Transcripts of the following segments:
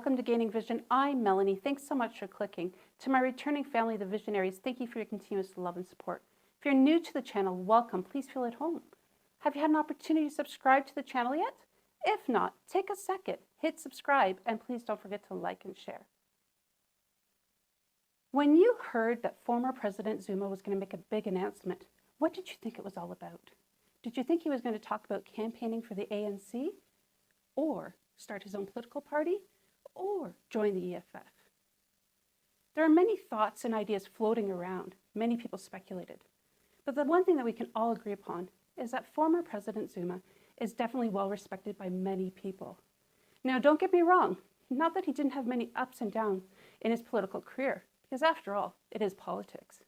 Welcome to Gaining Vision. I'm Melanie. Thanks so much for clicking. To my returning family, the Visionaries, thank you for your continuous love and support. If you're new to the channel, welcome. Please feel at home. Have you had an opportunity to subscribe to the channel yet? If not, take a second, hit subscribe, and please don't forget to like and share. When you heard that former President Zuma was going to make a big announcement, what did you think it was all about? Did you think he was going to talk about campaigning for the ANC? Or start his own political party? Or join the EFF? There are many thoughts and ideas floating around. Many people speculated. But the one thing that we can all agree upon is that former President Zuma is definitely well respected by many people. Now, don't get me wrong, not that he didn't have many ups and downs in his political career, because after all, it is politics.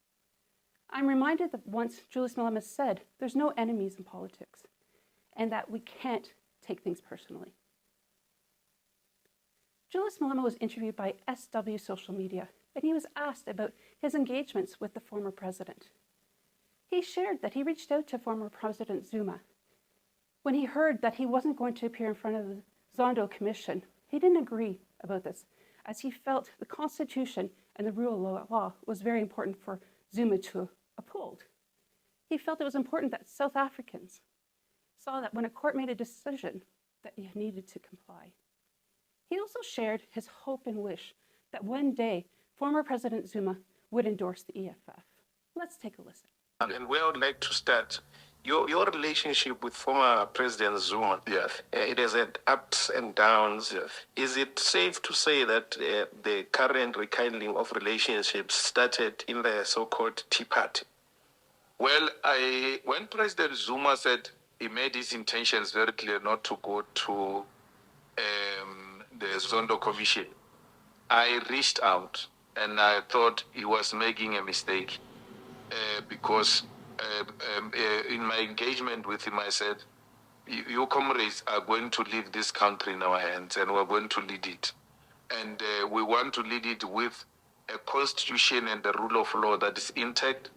I'm reminded that once Julius Malema said, there's no enemies in politics, and that we can't take things personally. Julius Malema was interviewed by SW Social Media, and he was asked about his engagements with the former president. He shared that he reached out to former President Zuma. When he heard that he wasn't going to appear in front of the Zondo Commission, he didn't agree about this, as he felt the Constitution and the rule of law was very important for Zuma to uphold. He felt it was important that South Africans saw that when a court made a decision, that you needed to comply. He also shared his hope and wish that one day former President Zuma would endorse the EFF. Let's take a listen. And where I would like to start, your relationship with former President Zuma, yes, it has had ups and downs. Yes. Is it safe to say that the current rekindling of relationships started in the so-called Tea Party? Well, when President Zuma said he made his intentions very clear not to go to the Zondo Commission, I reached out and I thought he was making a mistake because in my engagement with him, I said, you comrades are going to leave this country in our hands and we're going to lead it. And we want to lead it with a constitution and the rule of law that is intact,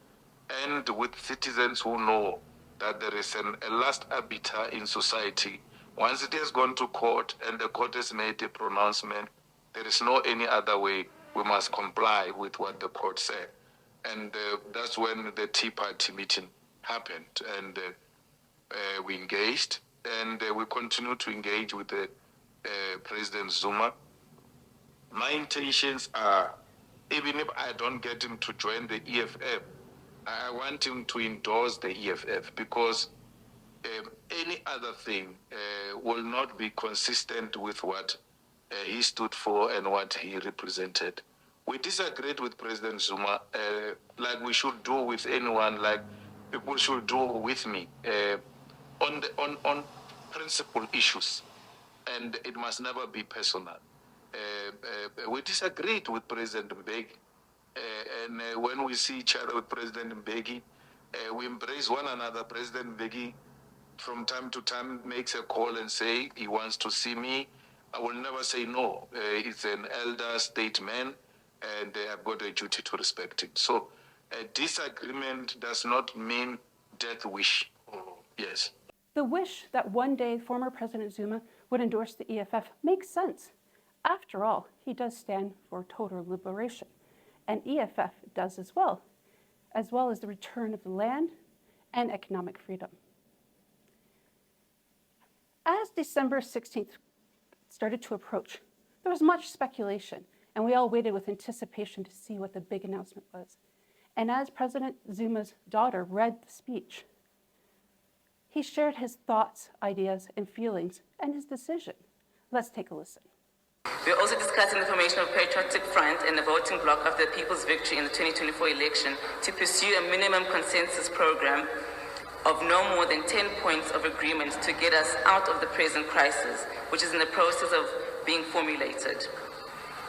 and with citizens who know that there is a last arbiter in society. Once it has gone to court and the court has made a pronouncement, there is no any other way. We must comply with what the court said. And that's when the Tea Party meeting happened. And we engaged, and we continue to engage with President Zuma. My intentions are, even if I don't get him to join the EFF, I want him to endorse the EFF, because any other thing will not be consistent with what he stood for and what he represented. We disagreed with President Zuma, like we should do with anyone, like people should do with me, on principal issues, and it must never be personal. We disagreed with President Mbeki, and when we see each other with President Mbeki, we embrace one another. President Mbeki, from time to time, makes a call and say he wants to see me. I will never say no. He's an elder statesman, and I've got a duty to respect it. So a disagreement does not mean death wish. Yes. The wish that one day former President Zuma would endorse the EFF makes sense. After all, he does stand for total liberation, and EFF does as well as the return of the land and economic freedom. As December 16th started to approach, there was much speculation, and we all waited with anticipation to see what the big announcement was. And as President Zuma's daughter read the speech, he shared his thoughts, ideas, and feelings, and his decision. Let's take a listen. We are also discussing the formation of a patriotic front and the voting bloc after the people's victory in the 2024 election to pursue a minimum consensus program of no more than 10 points of agreement to get us out of the present crisis, which is in the process of being formulated.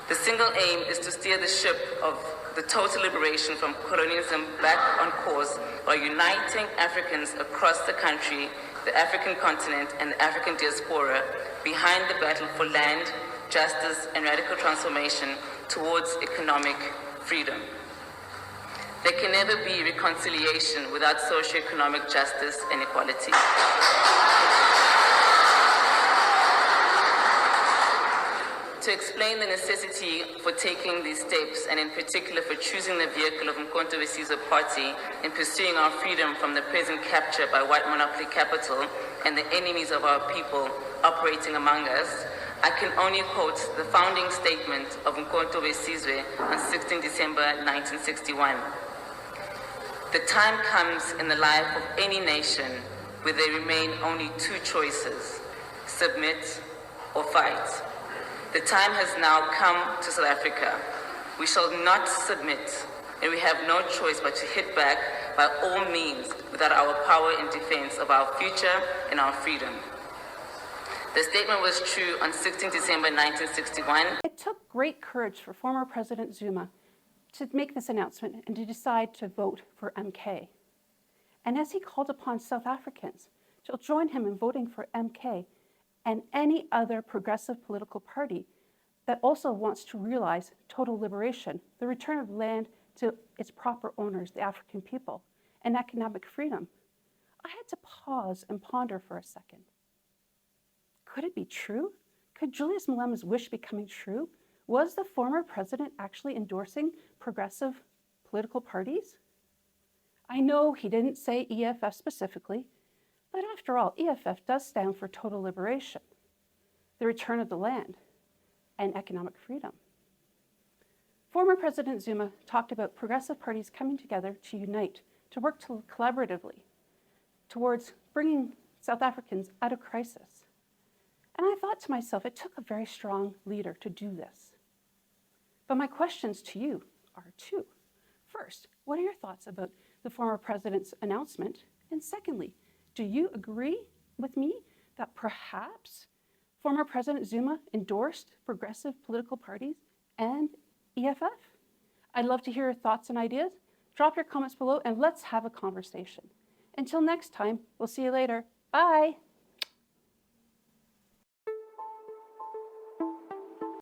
The single aim is to steer the ship of the total liberation from colonialism back on course by uniting Africans across the country, the African continent, and the African diaspora behind the battle for land, justice, and radical transformation towards economic freedom. There can never be reconciliation without socio-economic justice and equality. To explain the necessity for taking these steps, and in particular for choosing the vehicle of Mkhonto-we-Sizwe Party in pursuing our freedom from the present capture by white monopoly capital and the enemies of our people operating among us, I can only quote the founding statement of Mkhonto-we-Sizwe on 16 December 1961. The time comes in the life of any nation where there remain only two choices: submit or fight. The time has now come to South Africa. We shall not submit, and we have no choice but to hit back by all means without our power in defense of our future and our freedom. The statement was true on 16 December 1961. It took great courage for former President Zuma to make this announcement and to decide to vote for MK. And as he called upon South Africans to join him in voting for MK and any other progressive political party that also wants to realize total liberation, the return of land to its proper owners, the African people, and economic freedom, I had to pause and ponder for a second. Could it be true? Could Julius Malema's wish be coming true? Was the former president actually endorsing progressive political parties? I know he didn't say EFF specifically, but after all, EFF does stand for total liberation, the return of the land, and economic freedom. Former President Zuma talked about progressive parties coming together to unite, to work collaboratively towards bringing South Africans out of crisis. And I thought to myself, it took a very strong leader to do this. But my questions to you are two. First, what are your thoughts about the former president's announcement? And secondly, do you agree with me that perhaps former President Zuma endorsed progressive political parties and EFF? I'd love to hear your thoughts and ideas. Drop your comments below and let's have a conversation. Until next time, we'll see you later. Bye.